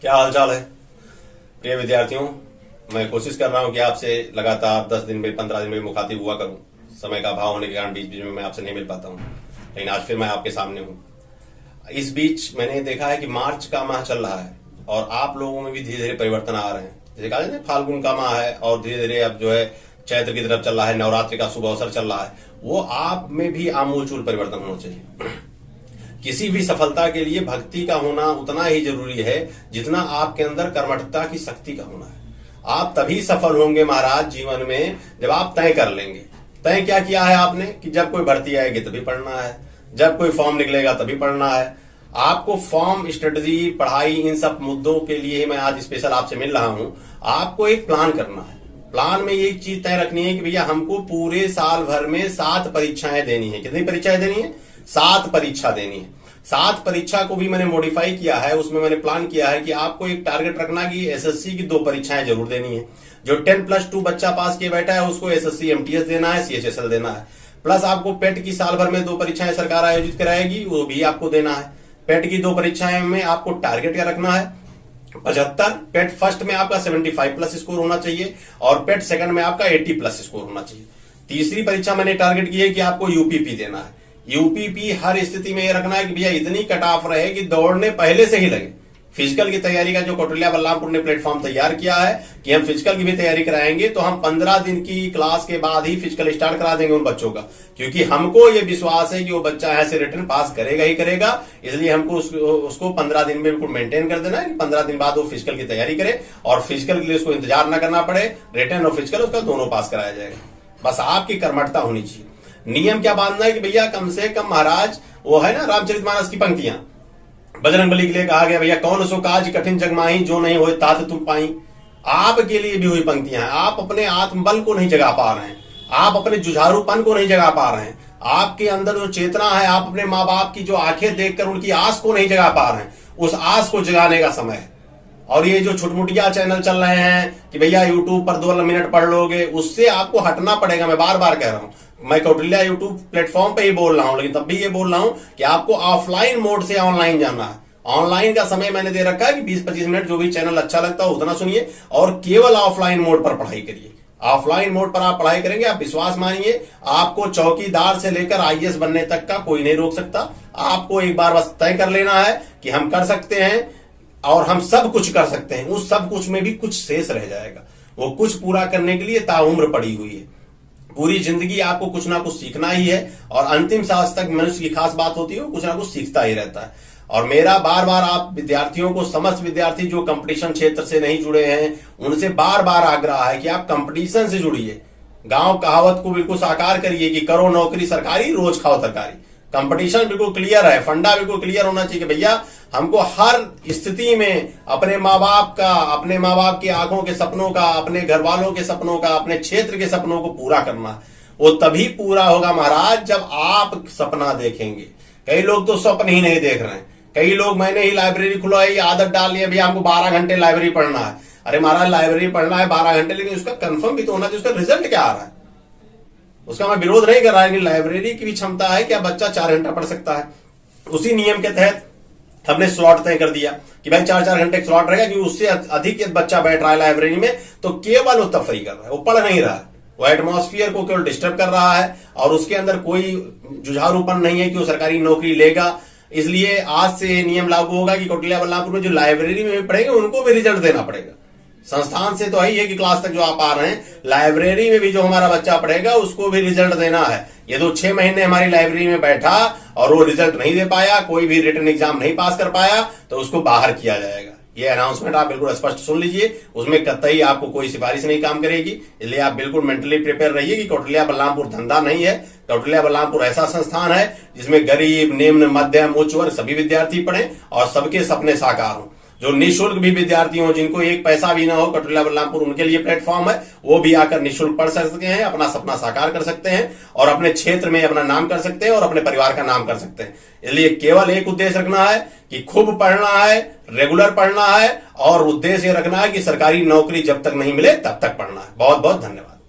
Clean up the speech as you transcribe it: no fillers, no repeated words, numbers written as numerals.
क्या हालचाल है प्रिय विद्यार्थियों। मैं कोशिश कर रहा हूं कि आपसे लगातार 10 दिन में 15 दिन में मुखातिब हुआ करूं। समय का अभाव होने के कारण बीच बीच में मैं आपसे नहीं मिल पाता हूं, लेकिन आज फिर मैं आपके सामने हूं। इस बीच मैंने देखा है कि मार्च का माह चल रहा है और आप लोगों में भी धीरे धीरे परिवर्तन आ रहे हैं। जैसे कहा जाए फाल्गुन का माह है और धीरे धीरे अब जो है चैत्र की तरफ चल रहा है, नवरात्रि का शुभ अवसर चल रहा है, वो आप में भी आमूलचूल परिवर्तन होना चाहिए। किसी भी सफलता के लिए भक्ति का होना उतना ही जरूरी है जितना आपके अंदर कर्मठता की शक्ति का होना है। आप तभी सफल होंगे महाराज जीवन में जब आप तय कर लेंगे। तय क्या किया है आपने कि जब कोई भर्ती आएगी तभी पढ़ना है, जब कोई फॉर्म निकलेगा तभी पढ़ना है। आपको फॉर्म, स्ट्रेटजी, पढ़ाई, इन सब मुद्दों के लिए मैं आज स्पेशल आपसे मिल रहा हूं। आपको एक प्लान करना है। प्लान में ये चीज तय रखनी है कि भैया हमको पूरे साल भर में 7 परीक्षाएं देनी है। कितनी परीक्षाएं देनी है? 7 परीक्षा देनी है। 7 परीक्षा को भी मैंने मॉडिफाई किया है। उसमें मैंने प्लान किया है कि आपको एक टारगेट रखना कि एसएससी की 2 परीक्षाएं जरूर देनी है। जो 10+2 बच्चा पास किए बैठा है उसको एसएससी एमटीएस देना है, सीएचएसएल देना है। प्लस आपको पेट की साल भर में 2 परीक्षाएं सरकार आयोजित कराएगी, वो भी आपको देना है। पेट की 2 परीक्षाएं में आपको टारगेट क्या रखना है? 75। पेट फर्स्ट में आपका 75+ स्कोर होना चाहिए और पेट सेकंड में आपका 80+ स्कोर होना चाहिए। तीसरी परीक्षा मैंने टारगेट की है कि आपको यूपीपी देना है। यूपीपी हर स्थिति में यह रखना है कि भैया इतनी कट ऑफ रहे कि दौड़ने पहले से ही लगे। फिजिकल की तैयारी का जो कौटिल्या बलरामपुर ने प्लेटफॉर्म तैयार किया है कि हम फिजिकल की भी तैयारी कराएंगे, तो हम 15 दिन की क्लास के बाद ही फिजिकल स्टार्ट करा देंगे उन बच्चों का, क्योंकि हमको ये विश्वास है कि वो बच्चा ऐसे रिटर्न पास करेगा ही करेगा। इसलिए हमको उसको 15 दिन में बिल्कुल मेंटेन कर देना है कि 15 दिन बाद वो फिजिकल की तैयारी करे और फिजिकल के लिए उसको इंतजार ना करना पड़े। रिटर्न और फिजिकल उसका दोनों पास कराया जाएगा। बस आपकी कर्मठता होनी चाहिए। नियम क्या बांधना है कि भैया कम से कम महाराज वो है ना रामचरितमानस की पंक्तियां, बजरंगबली के लिए कहा गया भैया कौन सो काज कठिन जग माही जो नहीं होए तात तुम पाई। आपके लिए भी हुई पंक्तियां हैं। आप अपने आत्मबल को नहीं जगा पा रहे हैं, आप अपने जुझारूपन को नहीं जगा पा रहे हैं, आपके अंदर जो चेतना है, आप अपने माँ बाप की जो आंखें देखकर उनकी आस को नहीं जगा पा रहे हैं, उस आस को जगाने का समय है। और ये जो छुटमुटिया चैनल चल रहे हैं कि भैया यूट्यूब पर 2 मिनट पढ़ लोगे, उससे आपको हटना पड़ेगा। मैं बार बार कह रहा हूं, मैं कौटिल्या यूट्यूब प्लेटफॉर्म पे ही बोल रहा हूं, लेकिन तब भी ये बोल रहा हूं कि आपको ऑफलाइन मोड से ऑनलाइन जाना है। ऑनलाइन का समय मैंने दे रखा है कि 20-25 मिनट जो भी चैनल अच्छा लगता है उतना सुनिए और केवल ऑफलाइन मोड पर पढ़ाई करिए। ऑफलाइन मोड पर आप पढ़ाई करेंगे, आप विश्वास मानिए, आपको चौकीदार से लेकर आईएएस बनने तक का कोई नहीं रोक सकता। आपको एक बार बस तय कर लेना है कि हम कर सकते हैं और हम सब कुछ कर सकते हैं। उस सब कुछ में भी कुछ शेष रह जाएगा। वो कुछ पूरा करने के लिए ताउम्र पड़ी हुई है। पूरी जिंदगी आपको कुछ ना कुछ सीखना ही है और अंतिम सांस तक मनुष्य की खास बात होती है, वो कुछ ना कुछ सीखता ही रहता है। और मेरा बार बार आप विद्यार्थियों को, समस्त विद्यार्थी जो कंपटीशन क्षेत्र से नहीं जुड़े हैं, उनसे बार बार आग्रह है कि आप कंपटीशन से जुड़िए। गांव कहावत को बिल्कुल साकार करिए कि करो नौकरी सरकारी, रोज खाओ तरकारी। कंपटीशन बिल्कुल क्लियर है, फंडा बिल्कुल क्लियर होना चाहिए कि भैया हमको हर स्थिति में अपने माँ बाप का, अपने माँ बाप की आंखों के सपनों का, अपने घर वालों के सपनों का, अपने क्षेत्र के सपनों को पूरा करना है। वो तभी पूरा होगा महाराज जब आप सपना देखेंगे। कई लोग तो स्वप्न ही नहीं देख रहे हैं। कई लोग, मैंने ही लाइब्रेरी खुलवाई, आदत डाल ली भैया हमको 12 घंटे लाइब्रेरी पढ़ना है। अरे महाराज लाइब्रेरी पढ़ना है 12 घंटे, लेकिन उसका कंफर्म भी तो होना चाहिए उसका रिजल्ट क्या आ रहा है। उसका मैं विरोध नहीं कर रहा है, लाइब्रेरी की भी क्षमता है कि बच्चा 4 घंटा पढ़ सकता है। उसी नियम के तहत हमने स्लॉट तय कर दिया कि भाई 4-4 घंटे स्लॉट रहेगा, क्योंकि उससे अधिक बच्चा बैठ रहा है लाइब्रेरी में तो केवल वो तफरी कर रहा है, वो पढ़ नहीं रहा है। वो एटमॉस्फेयर को केवल डिस्टर्ब कर रहा है और उसके अंदर कोई जुझारूपन नहीं है कि वो सरकारी नौकरी लेगा। इसलिए आज से नियम लागू होगा कि कौटिल्या बलरामपुर में जो लाइब्रेरी में पढ़ेंगे उनको भी रिजल्ट देना पड़ेगा। संस्थान से तो है ही है कि क्लास तक जो आप आ रहे हैं, लाइब्रेरी में भी जो हमारा बच्चा पढ़ेगा उसको भी रिजल्ट देना है। ये तो 6 महीने हमारी लाइब्रेरी में बैठा और वो रिजल्ट नहीं दे पाया, कोई भी रिटन एग्जाम नहीं पास कर पाया, तो उसको बाहर किया जाएगा। ये अनाउंसमेंट आप बिल्कुल स्पष्ट सुन लीजिए, उसमें कतई आपको कोई सिफारिश नहीं काम करेगी। इसलिए आप बिल्कुल मेंटली प्रिपेयर रहिए कि कौटिल्या बलरामपुर धंधा नहीं है। कौटिल्या बलरामपुर ऐसा संस्थान है जिसमें गरीब, निम्न, मध्यम, उच्च वर्ग सभी विद्यार्थी पढ़े और सबके सपने साकार हों। जो निःशुल्क भी विद्यार्थी हो, जिनको एक पैसा भी ना हो, कौटिल्या बलरामपुर उनके लिए प्लेटफॉर्म है। वो भी आकर निःशुल्क पढ़ सकते हैं, अपना सपना साकार कर सकते हैं और अपने क्षेत्र में अपना नाम कर सकते हैं और अपने परिवार का नाम कर सकते हैं। इसलिए केवल एक उद्देश्य रखना है कि खूब पढ़ना है, रेगुलर पढ़ना है और उद्देश्य रखना है कि सरकारी नौकरी जब तक नहीं मिले तब तक पढ़ना है। बहुत बहुत धन्यवाद।